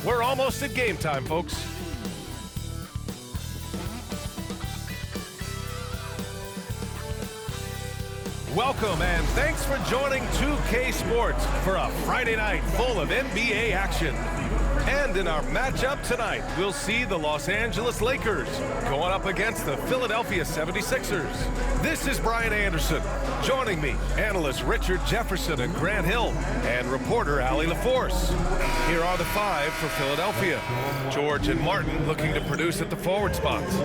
We're almost at game time, folks. Welcome and thanks for joining 2K Sports for a Friday night full of NBA action. And in our matchup tonight, we'll see the Los Angeles Lakers going up against the Philadelphia 76ers. This is Brian Anderson. Joining me, analysts Richard Jefferson and Grant Hill, and reporter Allie LaForce. Here are the five for Philadelphia. George and Martin looking to produce at the forward spots.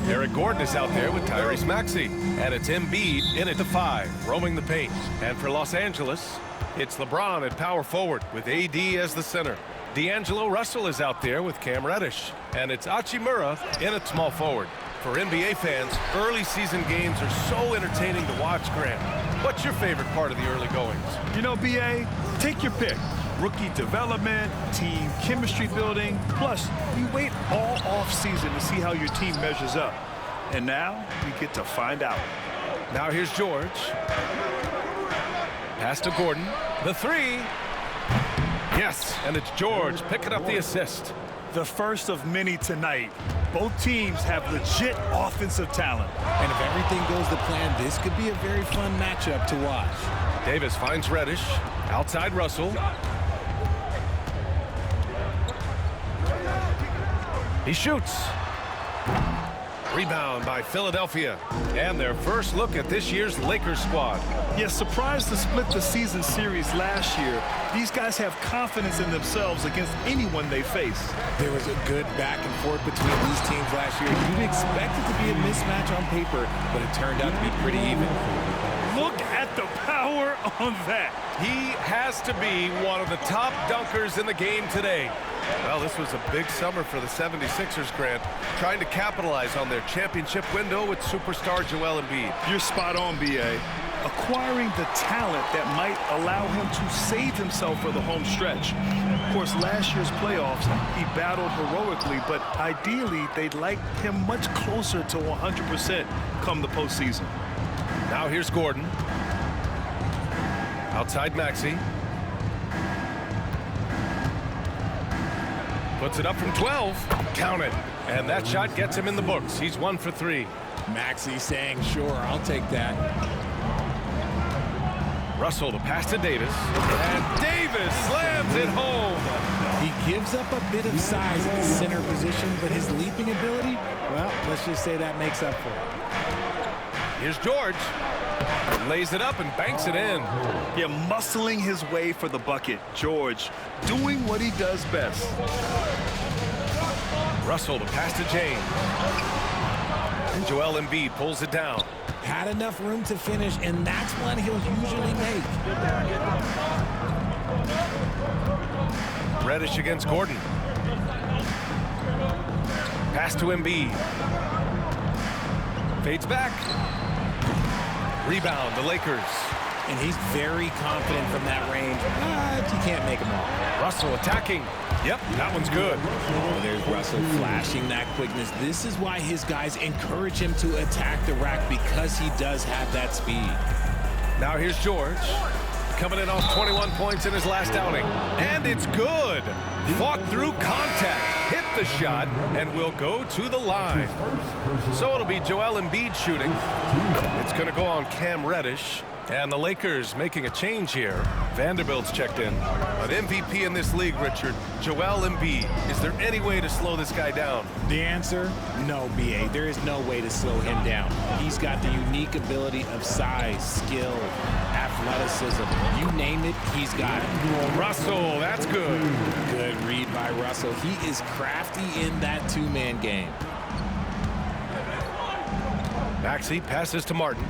Eric Gordon is out there with Tyrese Maxey, and it's Embiid in at the 5, roaming the paint. And for Los Angeles, it's LeBron at power forward with AD as the center. D'Angelo Russell is out there with Cam Reddish, and it's Hachimura in at small forward. For NBA fans, early season games are so entertaining to watch, Grant. What's your favorite part of the early goings? You know, BA, take your pick. Rookie development, team chemistry building. Plus, you wait all off-season to see how your team measures up. And now, we get to find out. Now here's George. Pass to Gordon. The 3. Yes, and it's George picking up the assist. The first of many tonight. Both teams have legit offensive talent. And if everything goes to plan, this could be a very fun matchup to watch. Davis finds Reddish. Outside Russell. He shoots. Rebound by Philadelphia. And their first look at this year's Lakers squad. Yes, surprised to split the season series last year. These guys have confidence in themselves against anyone they face. There was a good back and forth between these teams last year. You'd expect it to be a mismatch on paper, but it turned out to be pretty even. Look at the power on that. He has to be one of the top dunkers in the game today. Well, this was a big summer for the 76ers, Grant, trying to capitalize on their championship window with superstar Joel Embiid. You're spot on, B.A. Acquiring the talent that might allow him to save himself for the home stretch. Of course, last year's playoffs, he battled heroically, but ideally, they'd like him much closer to 100% come the postseason. Now here's Gordon. Outside Maxey. Puts it up from 12. Count it. And that shot gets him in the books. He's 1 for 3. Maxey saying, sure, I'll take that. Russell to pass to Davis. And Davis slams it home. He gives up a bit of size at the center position, but his leaping ability, well, let's just say that makes up for it. Here's George. Lays it up and banks it in. Yeah, muscling his way for the bucket. George doing what he does best. Russell to pass to James. And Joel Embiid pulls it down. Had enough room to finish, and that's one he'll usually make. Reddish against Gordon. Pass to Embiid. Fades back. Rebound, the Lakers. And he's very confident from that range, but you can't make them all. Russell attacking. Yep, that one's good. Oh, there's Russell flashing that quickness. This is why his guys encourage him to attack the rack, because he does have that speed. Now here's George. Coming in off 21 points in his last outing. And it's good. Fought through contact. Hit the shot and will go to the line. So it'll be Joel Embiid shooting. It's going to go on Cam Reddish. And the Lakers making a change here. Vanderbilt's checked in. An MVP in this league, Richard, Joel Embiid. Is there any way to slow this guy down? The answer, no, B.A. There is no way to slow him down. He's got the unique ability of size, skill, athleticism. You name it, he's got it. Russell, that's good. Good read by Russell. He is crafty in that two-man game. Maxey passes to Martin.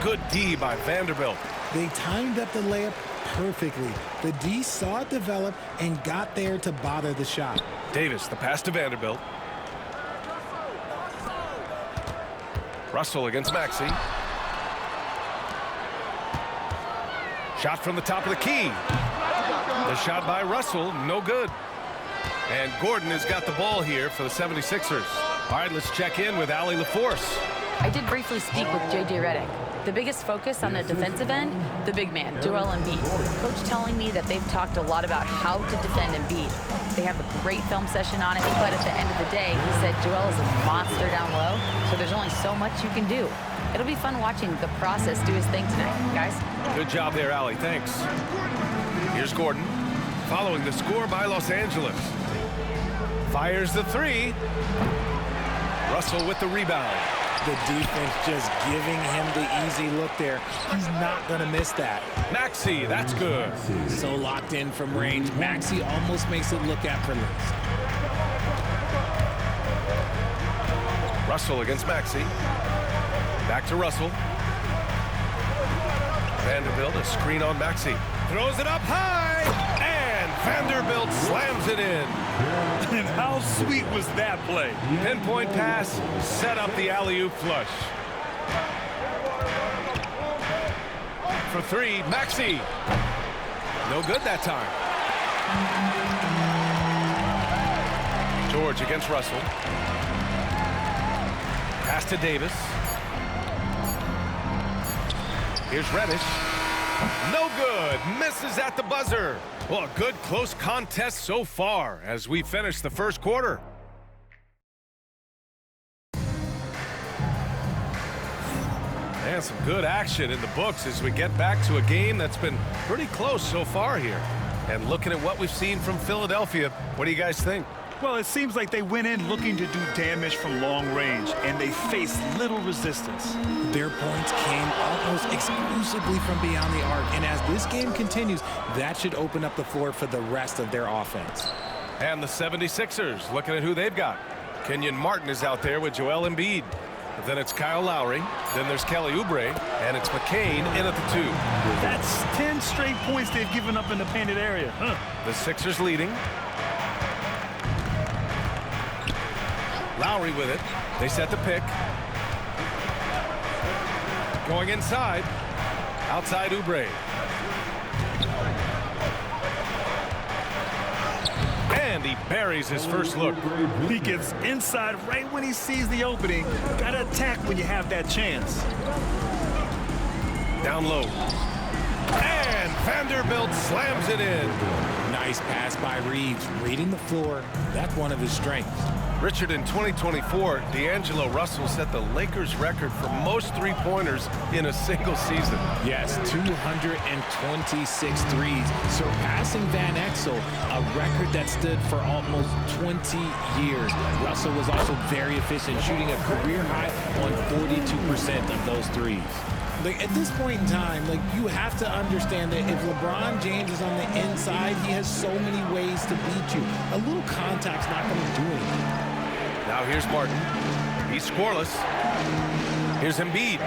Good D by Vanderbilt. They timed up the layup perfectly. The D saw it develop and got there to bother the shot. Davis, the pass to Vanderbilt. Russell against Maxey. Shot from the top of the key. The shot by Russell, no good. And Gordon has got the ball here for the 76ers. All right, let's check in with Allie LaForce. I did briefly speak with J.J. Redick. The biggest focus on the defensive end, the big man, Joel Embiid. Coach telling me that they've talked a lot about how to defend Embiid. They have a great film session on it, but at the end of the day, he said Joel is a monster down low, so there's only so much you can do. It'll be fun watching the process do his thing tonight, guys. Good job there, Allie. Thanks. Here's Gordon, following the score by Los Angeles. Fires the three. Russell with the rebound. The defense just giving him the easy look there. He's not going to miss that. Maxey, that's good. So locked in from range. Maxey almost makes it look effortless. Russell against Maxey. Back to Russell. Vanderbilt, a screen on Maxey. Throws it up high, and Vanderbilt slams it in. And how sweet was that play? Pinpoint pass, set up the alley-oop flush. For three, Maxey. No good that time. George against Russell. Pass to Davis. Here's Reddish. No good. Misses at the buzzer. Well, a good close contest so far as we finish the first quarter. And some good action in the books as we get back to a game that's been pretty close so far here. And looking at what we've seen from Philadelphia, what do you guys think? Well, it seems like they went in looking to do damage from long range, and they faced little resistance. Their points came almost exclusively from beyond the arc, and as this game continues, that should open up the floor for the rest of their offense. And the 76ers, looking at who they've got. Kenyon Martin is out there with Joel Embiid. But then it's Kyle Lowry, then there's Kelly Oubre, and it's McCain in at the 2. That's 10 straight points they've given up in the painted area. The Sixers leading. Lowry with it. They set the pick. Going inside. Outside Oubre. And he buries his first look. He gets inside right when he sees the opening. Gotta attack when you have that chance. Down low. And Vanderbilt slams it in. Nice pass by Reeves. Reading the floor. That's one of his strengths. Richard, in 2024, D'Angelo Russell set the Lakers record for most three-pointers in a single season. Yes, 226 threes, surpassing Van Exel, a record that stood for almost 20 years. Russell was also very efficient, shooting a career high on 42% of those threes. Like, at this point in time, like, you have to understand that if LeBron James is on the inside, he has so many ways to beat you. A little contact's not going to do anything. Now here's Martin. He's scoreless. Here's Embiid.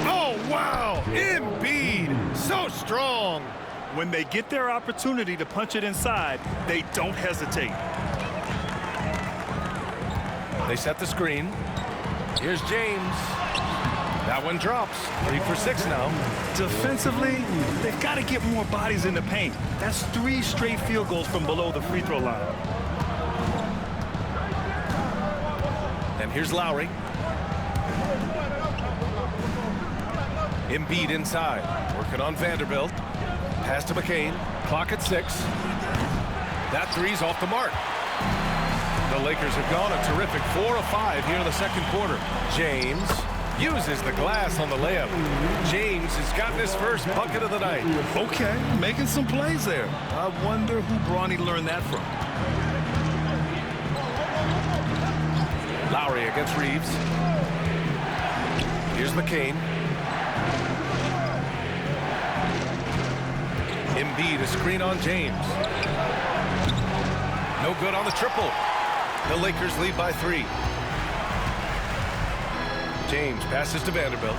Oh, wow! Embiid! So strong! When they get their opportunity to punch it inside, they don't hesitate. They set the screen. Here's James. That one drops. 3 for 6 now. Defensively, they've got to get more bodies in the paint. That's 3 straight field goals from below the free throw line. And here's Lowry. Embiid inside. Working on Vanderbilt. Pass to McCain. Clock at 6. That three's off the mark. The Lakers have gone a terrific 4 of 5 here in the second quarter. James uses the glass on the layup. James has gotten his first bucket of the night. Okay, making some plays there. I wonder who Bronny learned that from. Lowry against Reeves. Here's McCain. Embiid, a screen on James. No good on the triple. The Lakers lead by 3. James passes to Vanderbilt.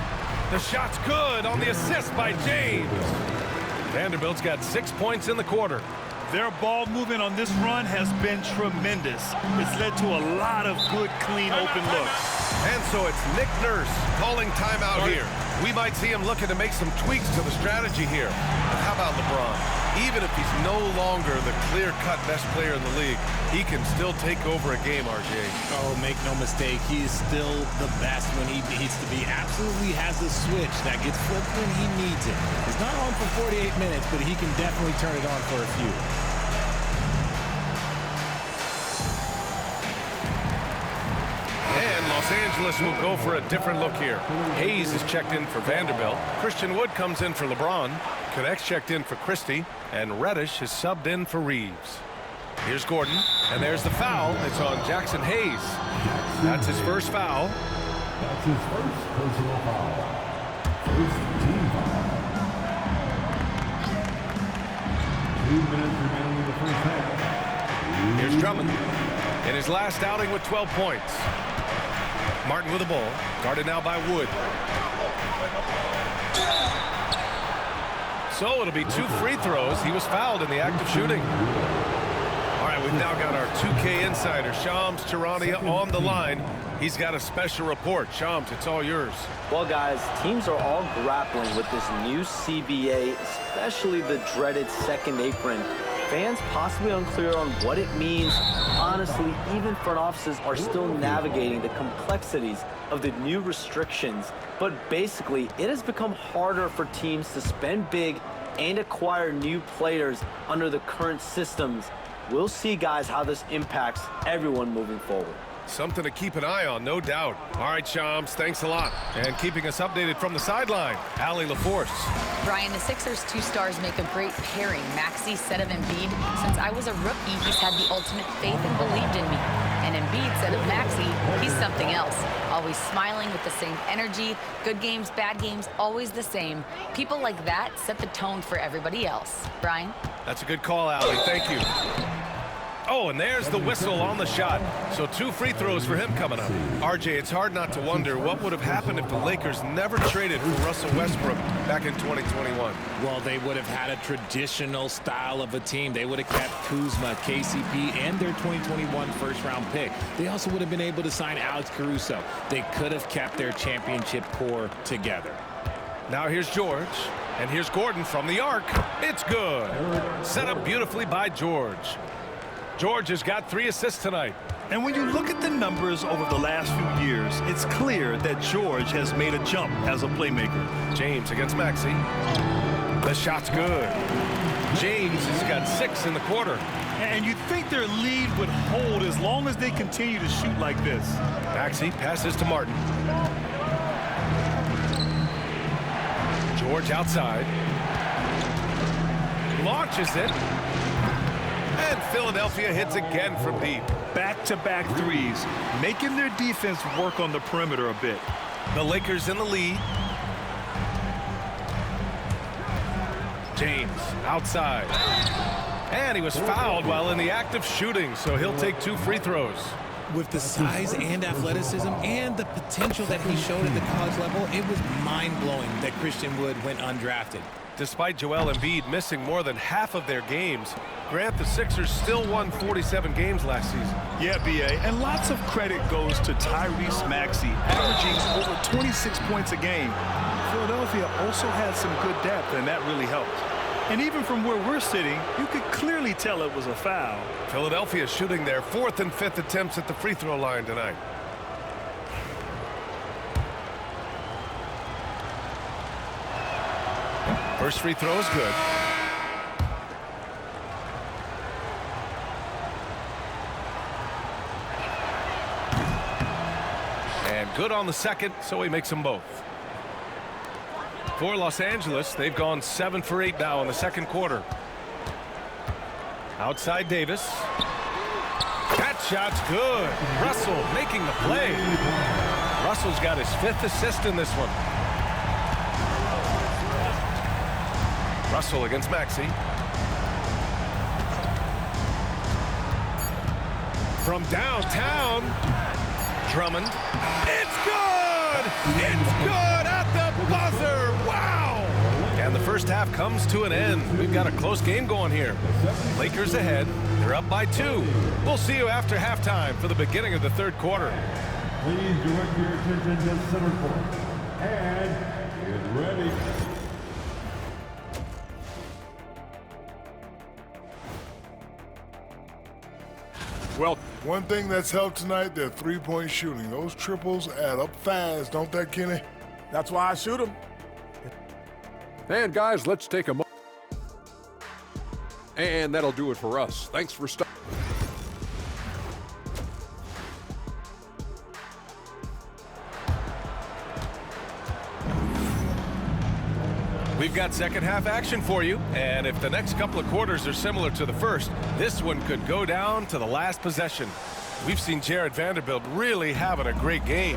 The shot's good on the assist by James. Vanderbilt's got 6 points in the quarter. Their ball movement on this run has been tremendous. It's led to a lot of good, clean, open looks. And so it's Nick Nurse calling timeout here. We might see him looking to make some tweaks to the strategy here. But how about LeBron? Even if he's no longer the clear-cut best player in the league, he can still take over a game, RJ. Oh, make no mistake, he is still the best when he needs to be. Absolutely has a switch that gets flipped when he needs it. It's not on for 48 minutes, but he can definitely turn it on for a few. And Los Angeles will go for a different look here. Hayes is checked in for Vanderbilt. Christian Wood comes in for LeBron. Connect's checked in for Christie. And Reddish is subbed in for Reeves. Here's Gordon, and there's the foul. It's on Jackson Hayes. That's his first foul. That's his first personal foul. First team foul. 2 minutes remaining in the first half. Here's Drummond in his last outing with 12 points. Martin with the ball, guarded now by Wood. So it'll be 2 free throws. He was fouled in the act of shooting. All right, we've now got our 2K insider, Shams Charania, on the line. He's got a special report. Shams, it's all yours. Well, guys, teams are all grappling with this new CBA, especially the dreaded second apron. Fans possibly unclear on what it means. Honestly, even front offices are still navigating the complexities of the new restrictions. But basically, it has become harder for teams to spend big and acquire new players under the current systems. We'll see, guys, how this impacts everyone moving forward. Something to keep an eye on, no doubt. All right, Shams, thanks a lot. And keeping us updated from the sideline, Allie LaForce. Brian, the Sixers' 2 stars make a great pairing. Maxey said of Embiid, since I was a rookie, he's had the ultimate faith and believed in me. And Embiid said of Maxey, he's something else. Always smiling with the same energy. Good games, bad games, always the same. People like that set the tone for everybody else. Brian? That's a good call, Allie. Thank you. Oh, and there's the whistle on the shot. So 2 free throws for him coming up. RJ, it's hard not to wonder what would have happened if the Lakers never traded for Russell Westbrook back in 2021. Well, they would have had a traditional style of a team. They would have kept Kuzma, KCP, and their 2021 first-round pick. They also would have been able to sign Alex Caruso. They could have kept their championship core together. Now here's George, and here's Gordon from the arc. It's good. Set up beautifully by George. George has got 3 assists tonight. And when you look at the numbers over the last few years, it's clear that George has made a jump as a playmaker. James against Maxey. The shot's good. James has got 6 in the quarter. And you'd think their lead would hold as long as they continue to shoot like this. Maxey passes to Martin. George outside. Launches it. And Philadelphia hits again from deep. Back-to-back threes, making their defense work on the perimeter a bit. The Lakers in the lead. James outside. And he was fouled while in the act of shooting, so he'll take 2 free throws. With the size and athleticism and the potential that he showed at the college level, it was mind-blowing that Christian Wood went undrafted. Despite Joel Embiid missing more than half of their games, Grant, the Sixers still won 47 games last season. Yeah, B.A., and lots of credit goes to Tyrese Maxey, averaging over 26 points a game. Philadelphia also had some good depth, and that really helped. And even from where we're sitting, you could clearly tell it was a foul. Philadelphia shooting their 4th and 5th attempts at the free throw line tonight. First free throw is good. And good on the second, so he makes them both. For Los Angeles, they've gone 7 for 8 now in the second quarter. Outside Davis. That shot's good. Russell making the play. Russell's got his 5th assist in this one. Russell against Maxey. From downtown, Drummond. It's good! It's good at the buzzer! Wow! And the first half comes to an end. We've got a close game going here. Lakers ahead. They're up by 2. We'll see you after halftime for the beginning of the third quarter. Please direct your attention to center court. And get ready. Well, one thing that's helped tonight, their three-point shooting. Those triples add up fast, don't they, Kenny? that's why I shoot them. And guys, let's take a moment. And that'll do it for us. Thanks for stopping. We've got second half action for you, and if the next couple of quarters are similar to the first, this one could go down to the last possession. We've seen Jared Vanderbilt really having a great game.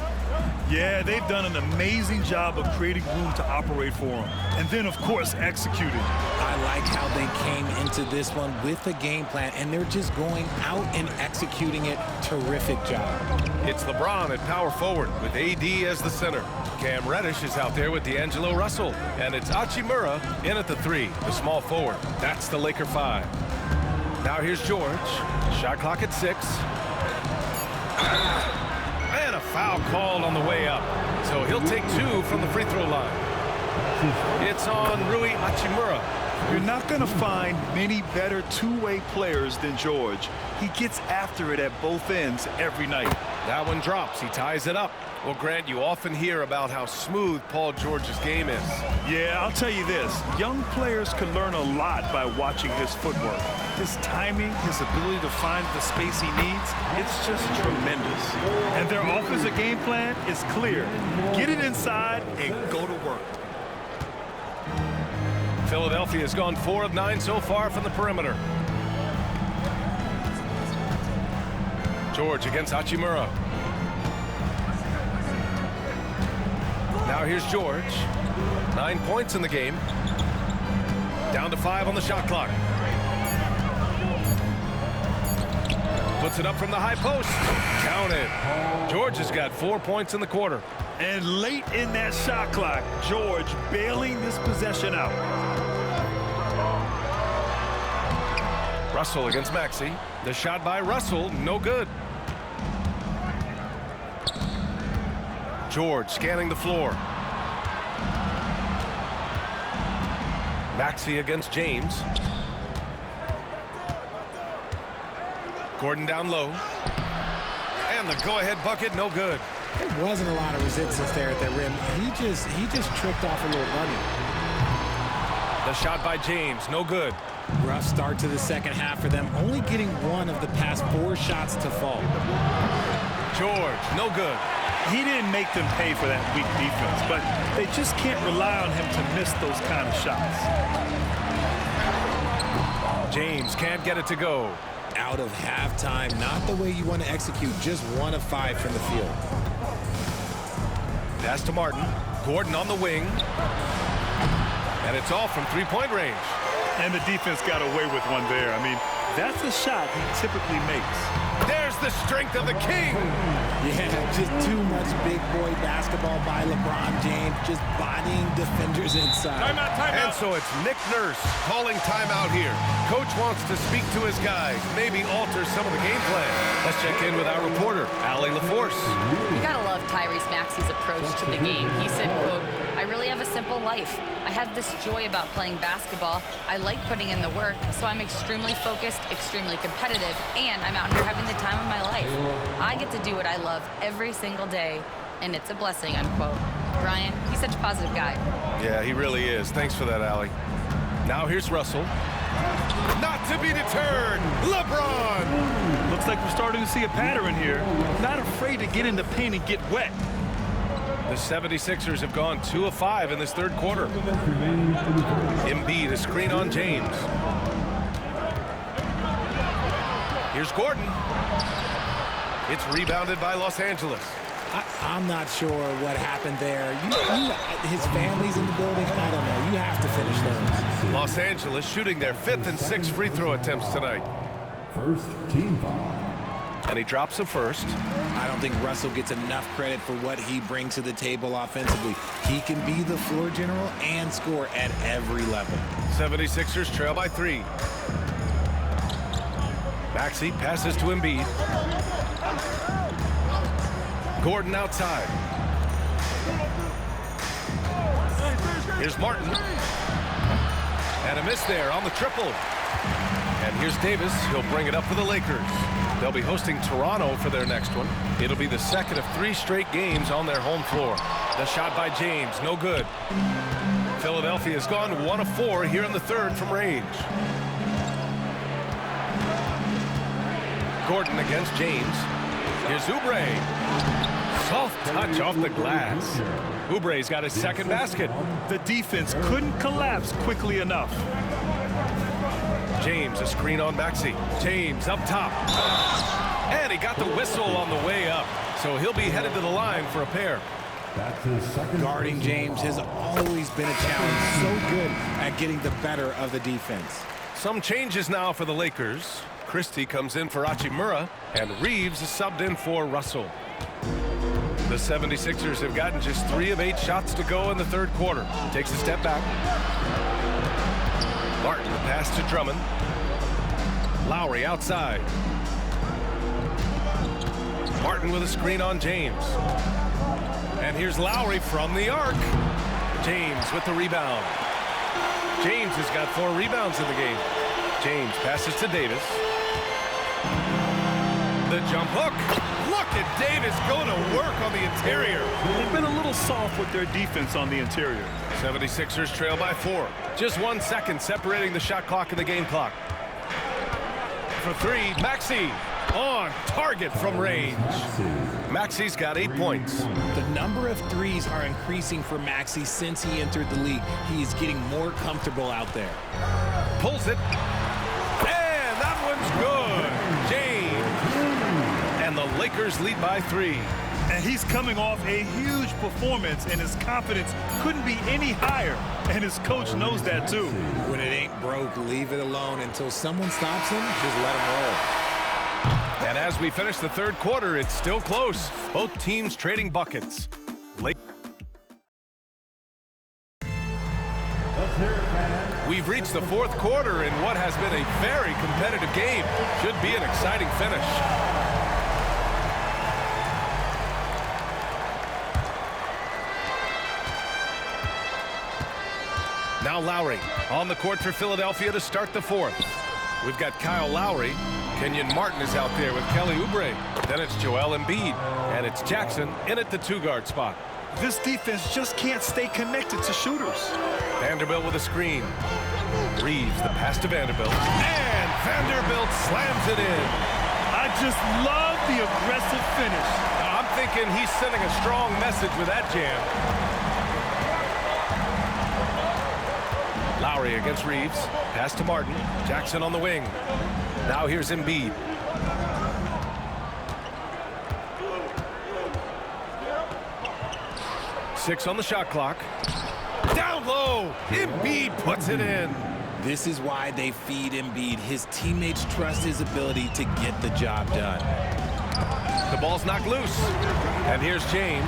Yeah, they've done an amazing job of creating room to operate for him. And then, of course, executing. I like how they came into this one with a game plan, and they're just going out and executing it. Terrific job. It's LeBron at power forward with AD as the center. Cam Reddish is out there with D'Angelo Russell. And it's Hachimura in at the 3, the small forward. That's the Laker 5. Now here's George. Shot clock at 6. And a foul called on the way up. So he'll take 2 from the free throw line. It's on Rui Hachimura. You're not going to find many better two-way players than George. He gets after it at both ends every night. That one drops. He ties it up. Well, Grant, you often hear about how smooth Paul George's game is. Yeah, I'll tell you this. Young players can learn a lot by watching his footwork. His timing, his ability to find the space he needs, it's just tremendous. And their offensive game plan is clear. Get it inside and go to work. Philadelphia has gone 4 of 9 so far from the perimeter. George against Hachimura. Now here's George. 9 points in the game. Down to 5 on the shot clock. Puts it up from the high post. Counted. George has got 4 points in the quarter. And late in that shot clock, George bailing this possession out. Russell against Maxey. The shot by Russell, no good. George scanning the floor. Maxey against James. Gordon down low. And the go-ahead bucket, no good. There wasn't a lot of resistance there at that rim. He just tricked off a little running. The shot by James, no good. Rough start to the second half for them, only getting 1 of the past 4 shots to fall. George, no good. He didn't make them pay for that weak defense, but they just can't rely on him to miss those kind of shots. James can't get it to go. Out of halftime, not the way you want to execute, just 1 of 5 from the field. Pass to Martin. Gordon on the wing. And it's off from three-point range. And the defense got away with one there. I mean, that's a shot he typically makes. There's the strength of the king. Yeah, just too much big boy basketball by LeBron James, just bodying defenders inside. Timeout. And so it's Nick Nurse calling timeout here. Coach wants to speak to his guys, maybe alter some of the game plan. Let's check in with our reporter, Allie LaForce. You gotta love Tyrese Maxey's approach to the game. He said, quote, "I really have a simple life. I have this joy about playing basketball. I like putting in the work, so I'm extremely focused, extremely competitive, and I'm out here having the time of my life. I get to do what I love every single day, and it's a blessing," unquote. Brian, he's such a positive guy. Yeah, he really is. Thanks for that, Allie. Now here's Russell. Not to be deterred, LeBron! Looks like we're starting to see a pattern here. Not afraid to get in the paint and get wet. The 76ers have gone 2 of 5 in this third quarter. Embiid, a screen on James. Here's Gordon. It's rebounded by Los Angeles. I'm not sure what happened there. His family's in the building. I don't know. You have to finish those. Los Angeles shooting their 5th and 6th free throw attempts tonight. First team foul. And he drops the first. I don't think Russell gets enough credit for what he brings to the table offensively. He can be the floor general and score at every level. 76ers trail by 3. Maxey passes to Embiid. Gordon outside. Here's Martin. And a miss there on the triple. And And here's Davis. He'll bring it up for the Lakers. They'll be hosting Toronto for their next one. It'll be the second of 3 straight games on their home floor. The shot by James, no good. Philadelphia has gone 1 of 4 here in the third from range. Gordon against James. Here's Oubre. Soft touch off the glass. Oubre's got his second basket. The defense couldn't collapse quickly enough. James, a screen on Maxey. James up top. And he got the whistle on the way up. So he'll be headed to the line for a pair. That's his second. Guarding James has always been a challenge. So good at getting the better of the defense. Some changes now for the Lakers. Christie comes in for Hachimura, and Reeves is subbed in for Russell. The 76ers have gotten just 3 of 8 shots to go in the third quarter. Takes a step back. Martin, the pass to Drummond. Lowry outside. Martin with a screen on James. And here's Lowry from the arc. James with the rebound. James has got 4 rebounds in the game. James passes to Davis. The jump hook. Look at Davis going to work on the interior. They've been a little soft with their defense on the interior. 76ers trail by 4. Just 1 second separating the shot clock and the game clock. For 3, Maxey on target from range. Maxey's got 8 points. The number of threes are increasing for Maxey since he entered the league. He is getting more comfortable out there. Pulls it. And that one's good. James. And the Lakers lead by 3. And he's coming off a huge performance, and his confidence couldn't be any higher. And his coach knows that, too. When it ain't broke, leave it alone until someone stops him. Just let him roll. And as we finish the third quarter, it's still close. Both teams trading buckets. We've reached the fourth quarter in what has been a very competitive game. Should be an exciting finish. Now Lowry on the court for Philadelphia to start the fourth. We've got Kyle Lowry. Kenyon Martin is out there with Kelly Oubre. Then it's Joel Embiid. And it's Jackson in at the 2-guard spot. This defense just can't stay connected to shooters. Vanderbilt with a screen. Reeves the pass to Vanderbilt. And Vanderbilt slams it in. I just love the aggressive finish. I'm thinking he's sending a strong message with that jam. Lowry against Reeves. Pass to Martin. Jackson on the wing. Now here's Embiid. Six on the shot clock. Down low. Embiid puts it in. This is why they feed Embiid. His teammates trust his ability to get the job done. The ball's knocked loose. And here's James.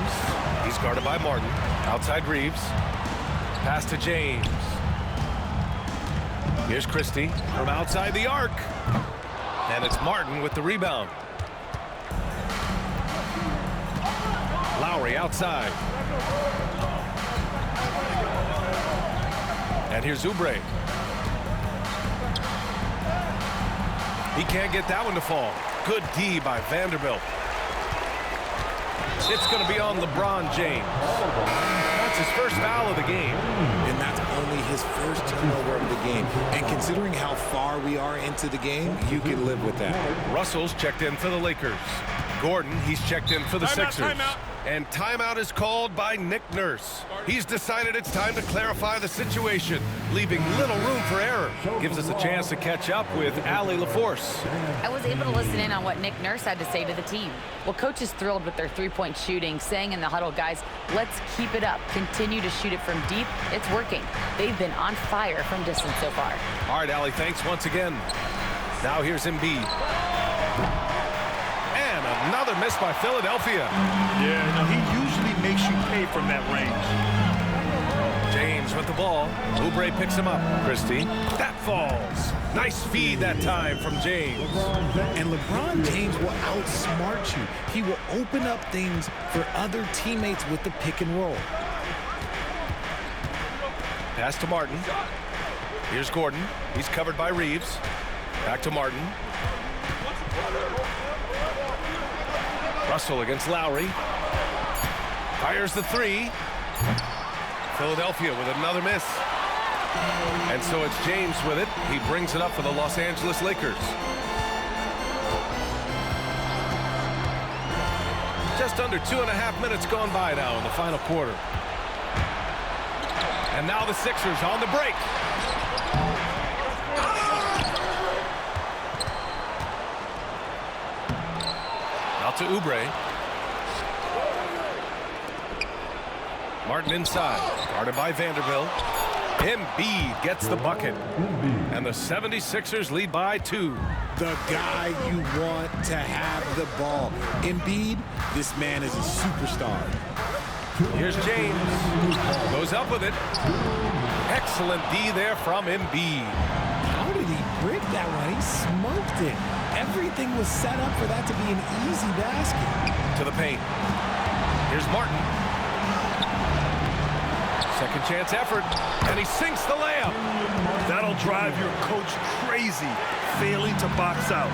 He's guarded by Martin. Outside Reeves. Pass to James. Here's Christie from outside the arc. And it's Martin with the rebound. Lowry outside. And here's Oubre. He can't get that one to fall. Good D by Vanderbilt. It's going to be on LeBron James. That's his first foul of the game. And that's only his first turnover of the game. And considering how far we are into the game, you can live with that. Russell's checked in for the Lakers. Gordon, he's checked in for the Sixers. Timeout. And timeout is called by Nick Nurse. He's decided it's time to clarify the situation, leaving little room for error. Gives us a chance to catch up with Allie LaForce. I was able to listen in on what Nick Nurse had to say to the team. Well, coach is thrilled with their three-point shooting, saying in the huddle, guys, let's keep it up. Continue to shoot it from deep. It's working. They've been on fire from distance so far. All right, Allie, thanks once again. Now here's Embiid. And another miss by Philadelphia. Yeah, no, he usually makes you pay from that range. James with the ball. Oubre picks him up. Christie. That falls. Nice feed that time from James. And LeBron James will outsmart you. He will open up things for other teammates with the pick and roll. Pass to Martin. Here's Gordon. He's covered by Reeves. Back to Martin. Russell against Lowry. Fires the three. Philadelphia with another miss. And so it's James with it. He brings it up for the Los Angeles Lakers. Just under 2.5 minutes gone by now in the final quarter. And now the Sixers on the break. Out to Oubre. Martin inside, guarded by Vanderbilt. Embiid gets the bucket. And the 76ers lead by 2. The guy you want to have the ball. Embiid, this man is a superstar. Here's James. Goes up with it. Excellent D there from Embiid. How did he break that one? He smoked it. Everything was set up for that to be an easy basket. To the paint. Here's Martin. Second chance effort, and he sinks the layup. That'll drive your coach crazy, failing to box out.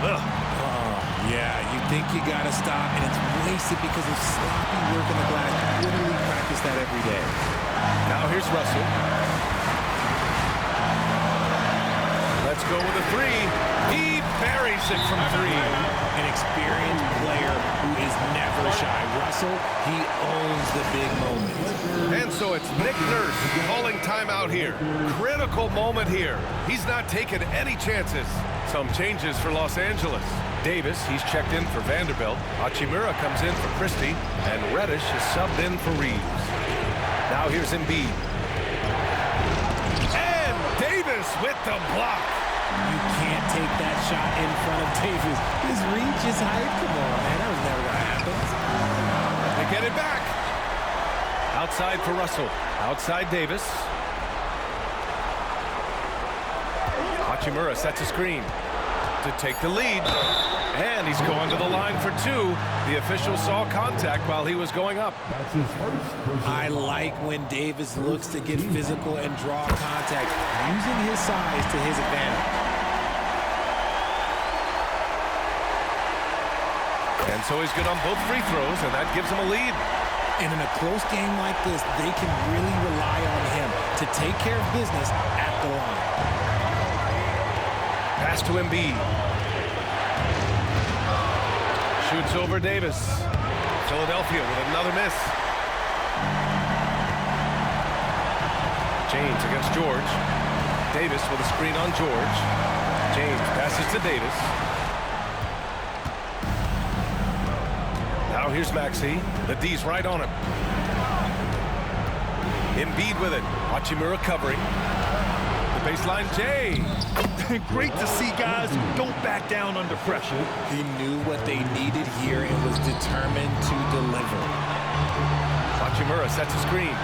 Yeah, you think you got to stop, and it's wasted because of sloppy work in the glass. You literally practice that every day. Now here's Russell. Let's go with a three. He buries it from 3. An experienced player who is never shy. Russell, he owns the big moments. And so it's Nick Nurse calling timeout here. Critical moment here. He's not taking any chances. Some changes for Los Angeles. Davis, he's checked in for Vanderbilt. Hachimura comes in for Christie. And Reddish is subbed in for Reeves. Now here's Embiid. And Davis with the block. You can't take that shot in front of Davis. His reach is high. Come on, man. That was never going to happen. They get it back. Outside for Russell. Outside Davis. Hachimura sets a screen to take the lead. And he's going to the line for 2. The official saw contact while he was going up. I like when Davis looks to get physical and draw contact, using his size to his advantage. And so he's good on both free throws, and that gives him a lead. And in a close game like this, they can really rely on him to take care of business at the line. Pass to Embiid. Shoots over Davis. Philadelphia with another miss. James against George. Davis with a screen on George. James passes to Davis. Now here's Maxey. The D's right on him. Embiid with it. Hachimura covering. The baseline, Jay. Great to see guys who don't back down under pressure. He knew what they needed here and was determined to deliver. Hachimura sets a screen.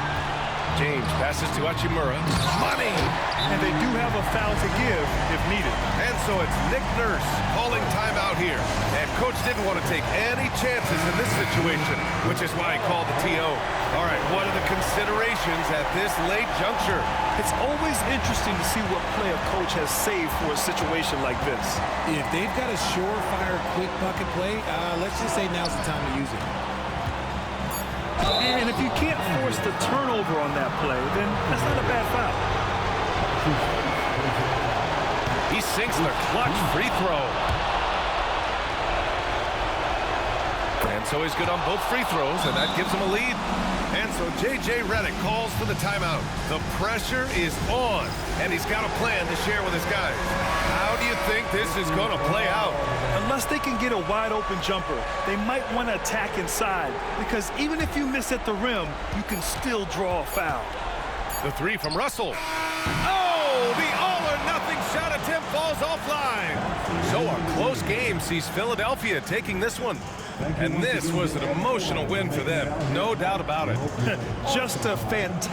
James passes to Hachimura. Money! And they do have a foul to give if needed. And so it's Nick Nurse calling timeout here. And coach didn't want to take any chances in this situation, which is why he called the TO. All right, what are the considerations at this late juncture? It's always interesting to see what play a coach has saved for a situation like this. If they've got a surefire quick bucket play, let's just say now's the time to use it. And if you can't force the turnover on that play, then that's not a bad foul. He sinks the clutch free throw. And so he's good on both free throws, and that gives him a lead. And so J.J. Redick calls for the timeout. The pressure is on, and he's got a plan to share with his guys. How do you think this is going to play out? Unless they can get a wide-open jumper, they might want to attack inside, because even if you miss at the rim, you can still draw a foul. The three from Russell. Oh, the all-or-nothing shot attempt falls offline. So a close game sees Philadelphia taking this one. And this was an emotional win for them, no doubt about it. Just a fantastic